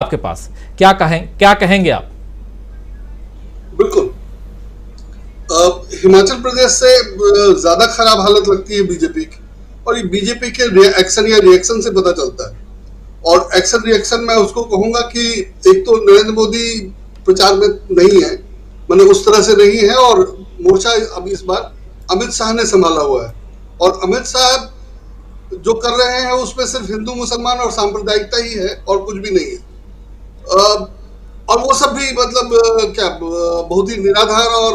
आपके पास, क्या कहेंगे आप? बिल्कुल, हिमाचल प्रदेश से ज्यादा खराब हालत लगती है बीजेपी की, और ये बीजेपी के एक्शन या रिएक्शन से पता चलता है। और एक्शन रिएक्शन मैं उसको कहूंगा कि एक तो नरेंद्र मोदी प्रचार में नहीं है, मतलब उस तरह से नहीं है, और मोर्चा अब इस बार अमित शाह ने संभाला हुआ है। और अमित शाह जो कर रहे हैं उसमें सिर्फ हिंदू मुसलमान और सांप्रदायिकता ही है और कुछ भी नहीं है। और वो सब भी मतलब बहुत ही निराधार, और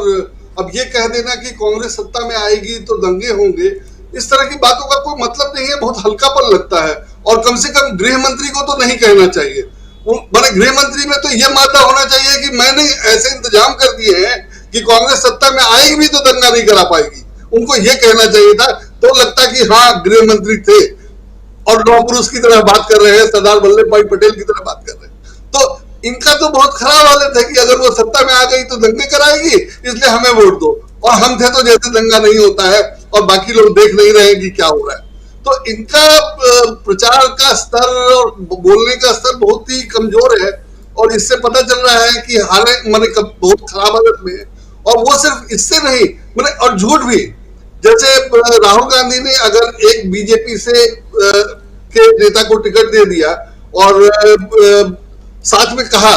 अब ये कह देना कि कांग्रेस सत्ता में आएगी तो दंगे होंगे, इस तरह की बातों का कोई मतलब नहीं है, बहुत हल्कापन लगता है। और कम से कम गृह मंत्री को तो नहीं कहना चाहिए। मैंने गृह मंत्री में तो ये मादा होना चाहिए कि मैंने ऐसे इंतजाम कर दिए हैं कि कांग्रेस सत्ता में आएगी भी तो दंगा नहीं करा पाएगी, उनको ये कहना चाहिए था। तो लगता कि हाँ गृह मंत्री थे और लौह पुरुष की तरह बात कर रहे हैं, सरदार वल्लभ भाई पटेल की तरह बात कर रहे हैं। तो इनका तो बहुत खराब हालत है कि अगर वो सत्ता में आ गई तो दंगे कराएगी, इसलिए हमें वोट दो, और हम थे तो जैसे दंगा नहीं होता है और बाकी लोग देख नहीं रहे कि क्या हो रहा है। तो इनका प्रचार का स्तर और बोलने का स्तर बहुत ही कमजोर है, और इससे पता चल रहा है कि हालत मैंने बहुत खराब हालत में है। और वो सिर्फ इससे नहीं, मैंने और झूठ भी, जैसे राहुल गांधी ने अगर एक बीजेपी से के नेता को टिकट दे दिया और साथ में कहा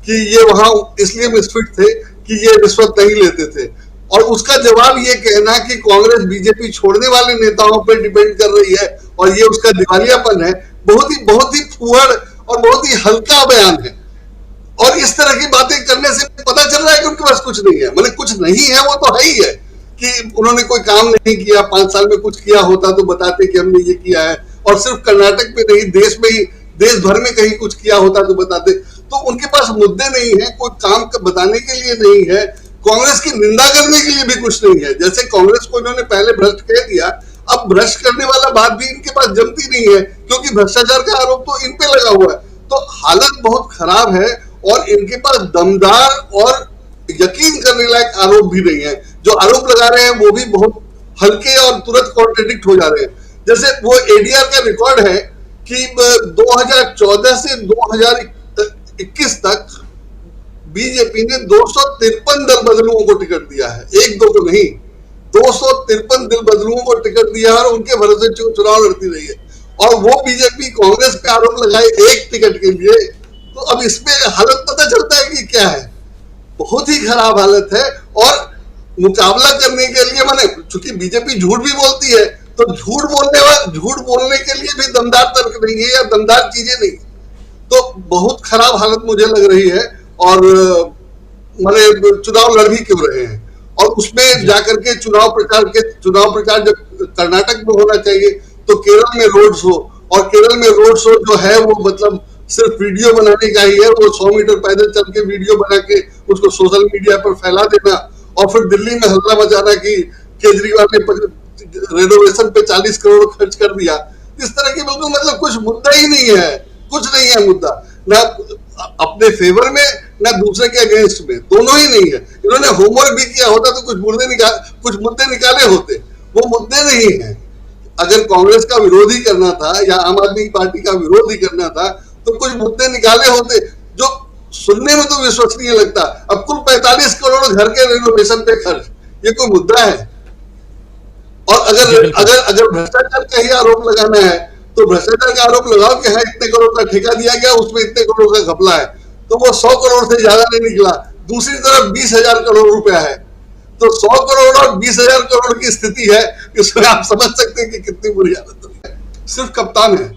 कि ये वहां इसलिए मिसफिट थे कि ये रिश्वत नहीं लेते थे, और उसका जवाब ये कहना कि कांग्रेस बीजेपी छोड़ने वाले नेताओं पर डिपेंड कर रही है और ये उसका दिवालियापन है, बहुत ही फूहड़ और बहुत ही हल्का बयान है। और इस तरह की बातें करने से पता चल रहा है कि उनके पास कुछ नहीं है, मतलब कुछ नहीं है वो तो है ही है कि उन्होंने कोई काम नहीं किया, 5 साल में कुछ किया होता तो बताते कि हमने ये किया है, और सिर्फ कर्नाटक में नहीं देश में ही, देश भर में कहीं कुछ किया होता तो बताते। तो उनके पास मुद्दे नहीं है, कोई काम बताने के लिए नहीं है, कांग्रेस की निंदा करने के लिए भी कुछ नहीं है। जैसे कांग्रेस को इन्होंने पहले भ्रष्ट कह दिया, अब भ्रष्ट करने वाला बात भी इनके पास जमती नहीं है, क्योंकि भ्रष्टाचार का आरोप तो इन पे लगा हुआ है। तो हालत बहुत खराब है, और इनके पास दमदार और यकीन करने लायक आरोप भी नहीं है। जो आरोप लगा रहे हैं वो भी बहुत हल्के और तुरंत कॉन्ट्रडिक्ट हो जा रहे हैं। जैसे वो एडीआर का रिकॉर्ड है कि 2014 से 2021 तक बीजेपी ने 253 दल बदलुओं को टिकट दिया है, एक दो को नहीं, 253 दल बदलुओं को टिकट दिया है और उनके भरोसे चुनाव लड़ती रही है। और वो बीजेपी कांग्रेस पे आरोप लगाए एक टिकट के लिए, तो अब इसमें हालत पता चलता है कि क्या है, बहुत ही खराब हालत है। और मुकाबला करने के लिए, माने चूंकि बीजेपी झूठ भी बोलती है, तो झूठ बोलने के लिए भी दमदार तर्क नहीं है या दमदार चीजें नहीं, तो बहुत खराब हालत मुझे लग रही है। और माने चुनाव लड़ भी क्यों रहे हैं, और उसमें जाकर के चुनाव प्रचार जब कर्नाटक में होना चाहिए तो केरल में रोड शो, और केरल में रोड शो जो है वो मतलब सिर्फ वीडियो बनाने का ही है, वो 100 मीटर पैदल चल के वीडियो बना के उसको सोशल मीडिया पर फैला देना, और फिर दिल्ली में हल्ला मचाना कि केजरीवाल ने रेनोवेशन पे 40 करोड़ खर्च कर दिया। इस तरह की बिल्कुल मतलब कुछ मुद्दा ही नहीं है, कुछ नहीं है मुद्दा, ना अपने फेवर में ना दूसरे के अगेंस्ट में, दोनों ही नहीं है। इन्होंने होमवर्क भी किया होता तो कुछ मुद्दे निकाले होते, वो मुद्दे नहीं है। अगर कांग्रेस का विरोध ही करना था या आम आदमी पार्टी का विरोध ही करना था तो कुछ मुद्दे निकाले होते जो सुनने में तो विश्वसनीय लगता। अब कुल 45 करोड़ घर के रेनोवेशन पे खर्च, ये कोई मुद्दा है? और अगर भ्रष्टाचार का ही आरोप लगाना है तो भ्रष्टाचार का आरोप लगाओ कि हाँ इतने करोड़ का ठेका दिया गया, उसमें इतने करोड़ का घपला है, तो वो 100 करोड़ से ज्यादा नहीं निकला। दूसरी तरफ 20,000 करोड़ रुपया है, तो 100 करोड़ और 20,000 करोड़ की स्थिति है, इसमें आप समझ सकते हैं कि कितनी बुरी हालत है। सिर्फ कप्तान है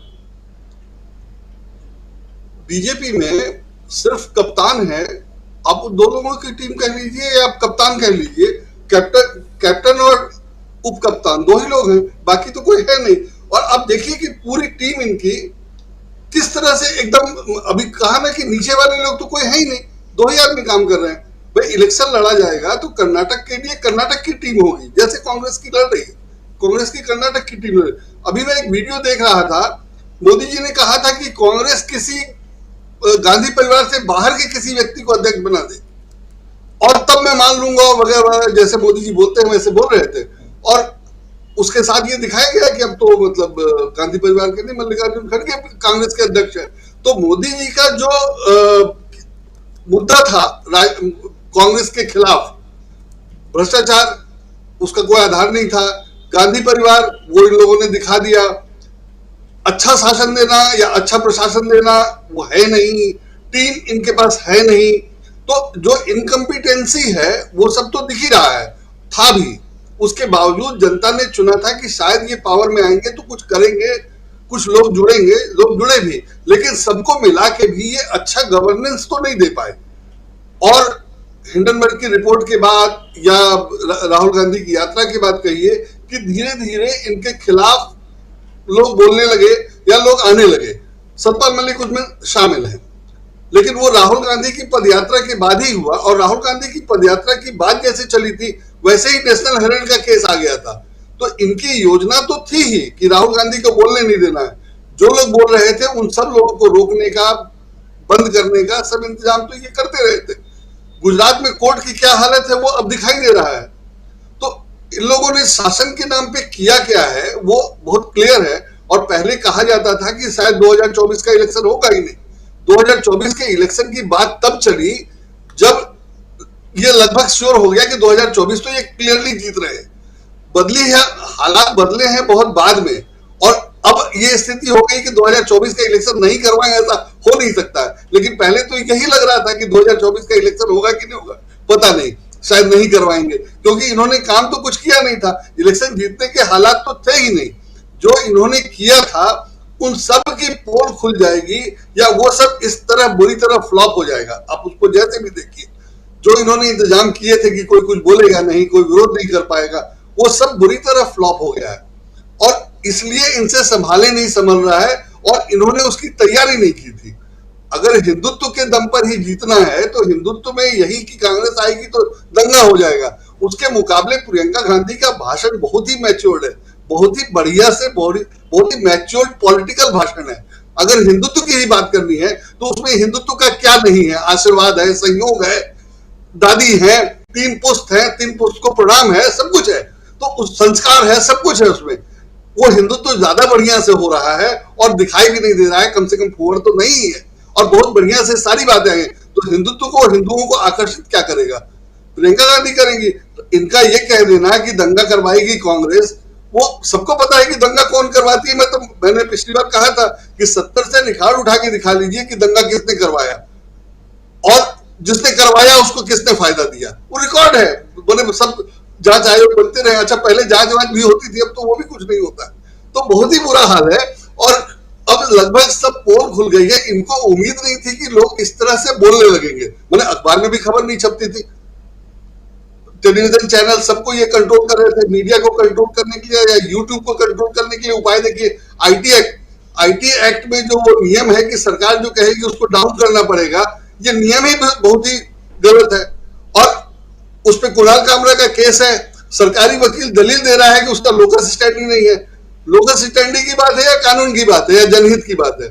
बीजेपी में, सिर्फ कप्तान है। आप दो लोगों की टीम कह लीजिए या आप कप्तान कह लीजिए, कैप्टन और उप कप्तान दो ही लोग हैं, बाकी तो कोई है नहीं। और अब देखिए कि पूरी टीम इनकी किस तरह से एकदम, अभी कहा ना कि नीचे वाले लोग तो कोई है ही नहीं, 2 ही आदमी काम कर रहे हैं। भाई इलेक्शन लड़ा जाएगा तो कर्नाटक के लिए कर्नाटक की टीम होगी, जैसे कांग्रेस की लड़ रही है, कांग्रेस की कर्नाटक की टीम। अभी मैं एक वीडियो देख रहा था, मोदी जी ने कहा था कि कांग्रेस किसी गांधी परिवार से बाहर के किसी व्यक्ति को अध्यक्ष बना दे और तब मैं मान लूंगा वगैरह, जैसे मोदी जी बोलते हैं वैसे बोल रहे थे। और उसके साथ ये दिखाया गया कि अब तो मतलब गांधी परिवार के नहीं, मल्लिकार्जुन खड़गे कांग्रेस के अध्यक्ष है। तो मोदी जी का जो मुद्दा था कांग्रेस के खिलाफ, भ्रष्टाचार, उसका कोई आधार नहीं था। गांधी परिवार, वो इन लोगों ने दिखा दिया। अच्छा शासन देना या अच्छा प्रशासन देना, वो है नहीं। टीम इनके पास है नहीं। तो जो इनकम्पिटेंसी है वो सब तो दिख ही रहा है, था भी। उसके बावजूद जनता ने चुना था कि शायद ये पावर में आएंगे तो कुछ करेंगे, कुछ लोग जुड़ेंगे, लोग जुड़े भी। लेकिन सबको मिला के भी ये अच्छा गवर्नेंस तो नहीं दे पाए। और हिंडनबर्ग की रिपोर्ट के बाद या राहुल गांधी की यात्रा के बाद कहिए कि धीरे धीरे इनके खिलाफ लोग बोलने लगे या लोग आने लगे। सतपाल मलिक उसमें शामिल है। लेकिन वो राहुल गांधी की पदयात्रा के बाद ही हुआ, और राहुल गांधी की पदयात्रा की बात जैसे चली थी वैसे ही नेशनल हेराल्ड का केस आ गया था। तो इनकी योजना तो थी ही कि राहुल गांधी को बोलने नहीं देना है। जो लोग बोल रहे थे उन सब लोगों को रोकने का, बंद करने का सब इंतजाम तो ये करते रहे थे। गुजरात में कोर्ट की क्या हालत है वो अब दिखाई दे रहा है। तो इन लोगों ने शासन के नाम पे किया क्या है वो बहुत क्लियर है। और पहले कहा जाता था कि शायद 2024 का इलेक्शन होगा ही नहीं। 2024 के इलेक्शन की बात तब चली जब ये लगभग श्योर हो गया कि 2024 तो ये क्लियरली जीत रहे हैं। बदली है, हालात बदले हैं बहुत बाद में, और अब ये स्थिति हो गई कि 2024 का इलेक्शन नहीं करवाएंगे, ऐसा हो नहीं सकता है। लेकिन पहले तो यही लग रहा था कि 2024 का इलेक्शन होगा कि नहीं होगा, पता नहीं, शायद नहीं करवाएंगे, क्योंकि इन्होंने काम तो कुछ किया नहीं था। इलेक्शन जीतने के हालात तो थे ही नहीं। जो इन्होंने किया था उन सब की पोल खुल जाएगी, या वो सब इस तरह बुरी तरह फ्लॉप हो जाएगा। आप उसको जैसे भी देखिए, जो इन्होंने इंतजाम किए थे कि कोई कुछ बोलेगा नहीं, कोई विरोध नहीं कर पाएगा, वो सब बुरी तरह फ्लॉप हो गया है। और इसलिए इनसे संभाले नहीं संभल रहा है, और इन्होंने उसकी तैयारी नहीं की थी। अगर हिंदुत्व के दम पर ही जीतना है तो हिंदुत्व में यही कि कांग्रेस आएगी तो दंगा हो जाएगा। उसके मुकाबले प्रियंका गांधी का भाषण बहुत ही मैच्योर्ड है, बहुत ही बढ़िया से बहुत ही मैच्योर्ड पॉलिटिकल भाषण है। अगर हिंदुत्व की ही बात करनी है तो उसमें हिंदुत्व का क्या नहीं है? आशीर्वाद है, संयोग है, दादी है, 3 पुस्त है, 3 पुस्त को प्रणाम है, सब कुछ है। तो उस संस्कार है, सब कुछ है उसमें। वो हिंदुत्व ज्यादा बढ़िया से हो रहा है और दिखाई भी नहीं दे रहा है, कम से कम फुहड़ तो नहीं है, और बहुत बढ़िया से सारी बातें हैं। तो हिंदुत्व को और हिंदुओं को आकर्षित क्या करेगा? प्रियंका गांधी करेंगी। तो इनका ये कह देना कि दंगा करवाएगी कांग्रेस, वो सबको पता है कि दंगा कौन करवाती है। मैंने पिछली बार कहा था कि 70 से निखार उठा के दिखा लीजिए कि दंगा किसने करवाया, और जिसने करवाया उसको किसने फायदा दिया। वो रिकॉर्ड है, बोले सब जांच आयोग बनते रहे। अच्छा, पहले जांच वांच भी होती थी, अब तो वो भी कुछ नहीं होता। तो बहुत ही बुरा हाल है, और अब लगभग सब पोल खुल गई है। इनको उम्मीद नहीं थी कि लोग इस तरह से बोलने लगेंगे। मैंने अखबार में भी खबर नहीं छपती थी, टेलीविजन चैनल सबको ये कंट्रोल कर रहे थे। मीडिया को कंट्रोल करने के लिए या यूट्यूब को कंट्रोल करने के लिए उपाय देखिए, आईटी एक्ट में जो वो नियम है कि सरकार जो कहेगी उसको डाउन करना पड़ेगा, ये नियम ही बहुत ही गलत है। और उस पर कुणाल कामरा का केस है, सरकारी वकील दलील दे रहा है कि उसका लोकस स्टैंडिंग नहीं है। लोकस स्टैंडिंग की बात है या कानून की बात है या जनहित की बात है?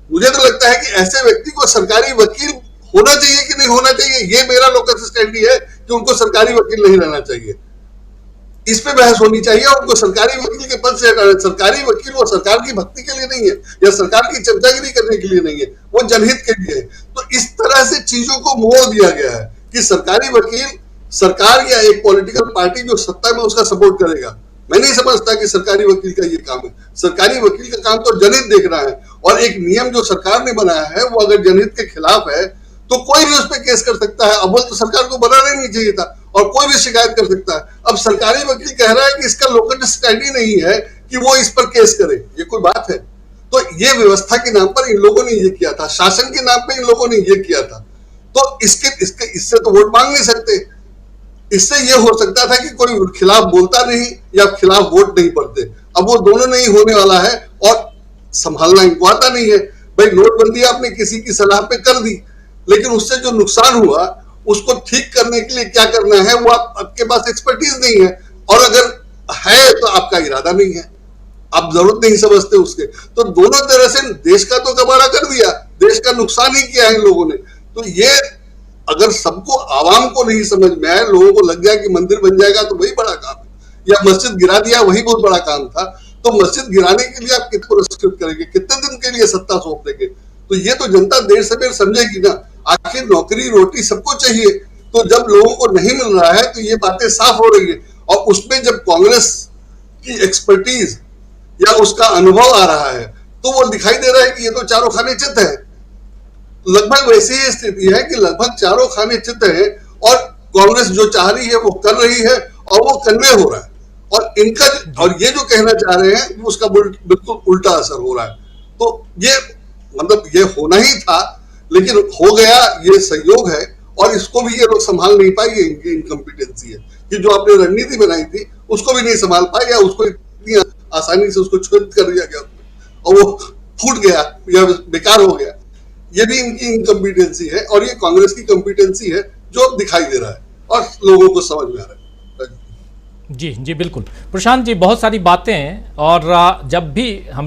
मुझे तो लगता है कि ऐसे व्यक्ति को सरकारी वकील होना चाहिए कि नहीं होना चाहिए, ये मेरा लोकस स्टैंडिंग है कि उनको सरकारी वकील नहीं रहना चाहिए। इस पे बहस होनी चाहिए, उनको सरकारी वकील के पद से हटाना। सरकारी वकील वो सरकार की भक्ति के लिए नहीं है या सरकार की चमचागिरी करने के लिए नहीं है, वो जनहित के लिए है। तो इस तरह से चीजों को मोड़ दिया गया है कि सरकारी वकील सरकार या एक पॉलिटिकल पार्टी जो सत्ता में उसका सपोर्ट करेगा। मैं नहीं समझता कि सरकारी वकील का ये काम है। सरकारी वकील का काम तो जनहित देखना है, और एक नियम जो सरकार ने बनाया है वो अगर जनहित के खिलाफ है तो कोई भी उस पर केस कर सकता है। अब तो सरकार को बनाना नहीं चाहिए था, और कोई भी शिकायत कर सकता है। अब सरकारी वकील कह रहा है कि इसका लोकल स्टैंडिंग नहीं है कि वो इस पर केस करे, ये कोई बात है? तो ये व्यवस्था के नाम पर इन लोगों ने ये किया था, शासन के नाम पर इन लोगों ने ये किया था। तो इससे तो वोट मांग नहीं सकते। इससे ये हो सकता था कि कोई खिलाफ बोलता नहीं या खिलाफ वोट नहीं पड़ते। अब वो दोनों नहीं होने वाला है, और संभालना इनको आता नहीं है। भाई, नोटबंदी आपने किसी की सलाह पे कर दी, लेकिन उससे जो नुकसान हुआ उसको ठीक करने के लिए क्या करना है वो आपके पास एक्सपर्टीज नहीं है, और अगर है तो आपका इरादा नहीं है, आप जरूरत नहीं समझते उसके। तो दोनों तरह से देश का तो कबाड़ा कर दिया, देश का नुकसान ही किया है इन लोगों ने। तो ये अगर सबको, आवाम को नहीं समझ में आए, लोगों को लग गया कि मंदिर बन जाएगा तो वही बड़ा काम है, या मस्जिद गिरा दिया वही बहुत बड़ा काम था, तो मस्जिद गिराने के लिए आप कितने पुरस्कृत करेंगे, कितने दिन के लिए सत्ता सौंप देंगे? तो ये तो जनता देर से देर समझेगी ना। आखिर नौकरी रोटी सबको चाहिए, तो जब लोगों को नहीं मिल रहा है तो ये बातें साफ हो रही है। और उसमें जब कांग्रेस की एक्सपर्टीज या उसका अनुभव आ रहा है तो वो दिखाई दे रहा है कि ये तो चारों खाने चित है। लगभग वैसी ही स्थिति है कि लगभग चारों खाने चित है और कांग्रेस जो चाह रही है वो कर रही है और वो कन्वे हो रहा है। और इनका और ये जो कहना चाह रहे हैं उसका बिल्कुल उल्टा असर हो रहा है। तो ये मतलब ये होना ही था, लेकिन हो गया, ये संयोग है। और इसको भी ये लोग संभाल नहीं पाए, इनकी इनकम्पिटेंसी है कि जो आपने रणनीति बनाई थी उसको भी नहीं संभाल पाए, या उसको इतनी आसानी से उसको छुड़ित कर दिया गया और वो फूट गया या बेकार हो गया। ये भी इनकी इनकम्पिटेंसी है और ये कांग्रेस की कम्पिटेंसी है जो दिखाई दे रहा है और लोगों को समझ में आ रहा है। जी जी बिल्कुल प्रशांत जी, बहुत सारी बातें हैं और जब भी हम